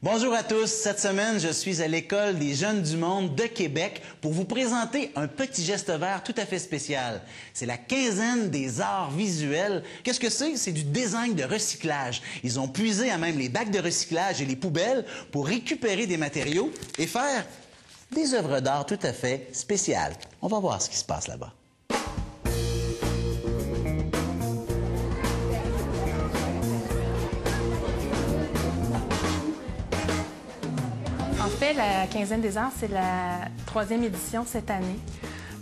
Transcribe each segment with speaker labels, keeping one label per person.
Speaker 1: Bonjour à tous. Cette semaine, je suis à l'École des jeunes du monde de Québec pour vous présenter un petit geste vert tout à fait spécial. C'est la quinzaine des arts visuels. Qu'est-ce que c'est? C'est du design de recyclage. Ils ont puisé à même les bacs de recyclage et les poubelles pour récupérer des matériaux et faire des œuvres d'art tout à fait spéciales. On va voir ce qui se passe là-bas.
Speaker 2: En fait, la quinzaine des arts, c'est la 3e édition cette année.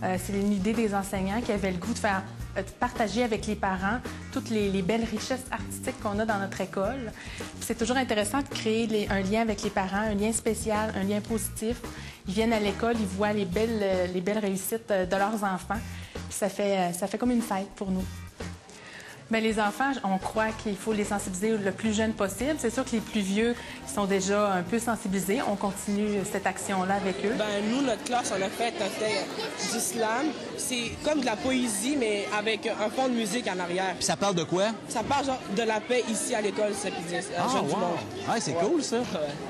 Speaker 2: C'est une idée des enseignants qui avaient le goût de partager avec les parents toutes les belles richesses artistiques qu'on a dans notre école. C'est toujours intéressant de créer un lien avec les parents, un lien spécial, un lien positif. Ils viennent à l'école, ils voient les belles réussites de leurs enfants. Puis ça fait comme une fête pour nous. Bien, les enfants, on croit qu'il faut les sensibiliser le plus jeune possible. C'est sûr que les plus vieux sont déjà un peu sensibilisés. On continue cette action-là avec eux.
Speaker 3: Ben, nous, notre classe, on a fait un thème du slam. C'est comme de la poésie, mais avec un fond de musique en arrière.
Speaker 1: Puis ça parle de quoi?
Speaker 3: Ça parle genre de la paix ici à l'école, ça puis Jeune du Monde.
Speaker 1: Ah, c'est cool, ça.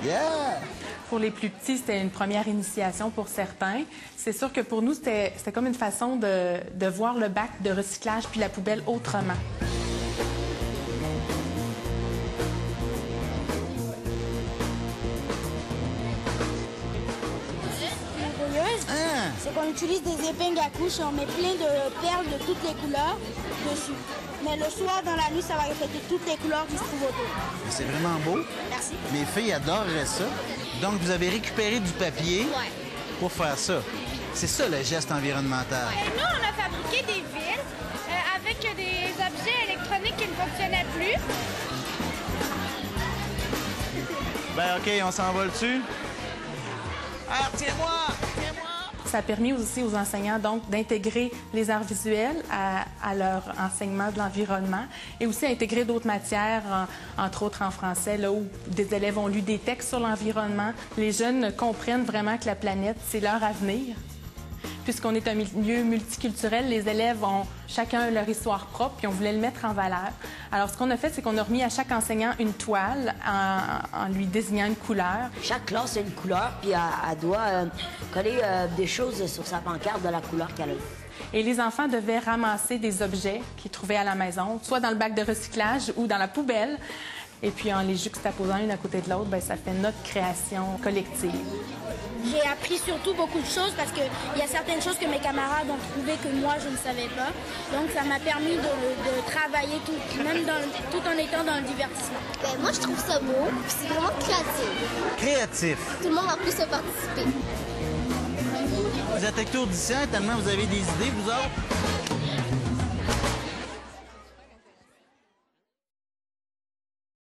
Speaker 1: Yeah!
Speaker 2: Pour les plus petits, c'était une première initiation pour certains. C'est sûr que pour nous, c'était comme une façon de voir le bac de recyclage puis la poubelle autrement.
Speaker 4: C'est qu'on utilise des épingles à couche et on met plein de perles de toutes les couleurs dessus. Mais le soir, dans la nuit, ça va refléter toutes les couleurs qui se trouvent autour.
Speaker 1: C'est vraiment beau.
Speaker 4: Merci.
Speaker 1: Mes filles adoreraient ça. Donc, vous avez récupéré du papier pour faire ça. C'est ça, le geste environnemental.
Speaker 5: Nous, on a fabriqué des villes avec des objets électroniques qui ne fonctionnaient plus.
Speaker 1: Ben, OK, on s'en va dessus. Ah, tiens-moi!
Speaker 2: Ça a permis aussi aux enseignants donc d'intégrer les arts visuels à leur enseignement de l'environnement et aussi à intégrer d'autres matières, entre autres en français, là où des élèves ont lu des textes sur l'environnement. Les jeunes comprennent vraiment que la planète, c'est leur avenir. Puisqu'on est un milieu multiculturel, les élèves ont chacun leur histoire propre, puis on voulait le mettre en valeur. Alors, ce qu'on a fait, c'est qu'on a remis à chaque enseignant une toile en lui désignant une couleur.
Speaker 6: Chaque classe a une couleur, puis elle doit coller des choses sur sa pancarte de la couleur qu'elle a.
Speaker 2: Et les enfants devaient ramasser des objets qu'ils trouvaient à la maison, soit dans le bac de recyclage ou dans la poubelle. Et puis, en les juxtaposant une à côté de l'autre, ça fait notre création collective.
Speaker 4: J'ai appris surtout beaucoup de choses parce qu'il y a certaines choses que mes camarades ont trouvées que moi, je ne savais pas. Donc, ça m'a permis de travailler tout en étant dans le divertissement.
Speaker 7: Ben, moi, je trouve ça beau, puis c'est vraiment créatif.
Speaker 1: Créatif.
Speaker 7: Tout le monde en plus a participé.
Speaker 1: Vous êtes étourdissants tellement vous avez des idées, vous autres.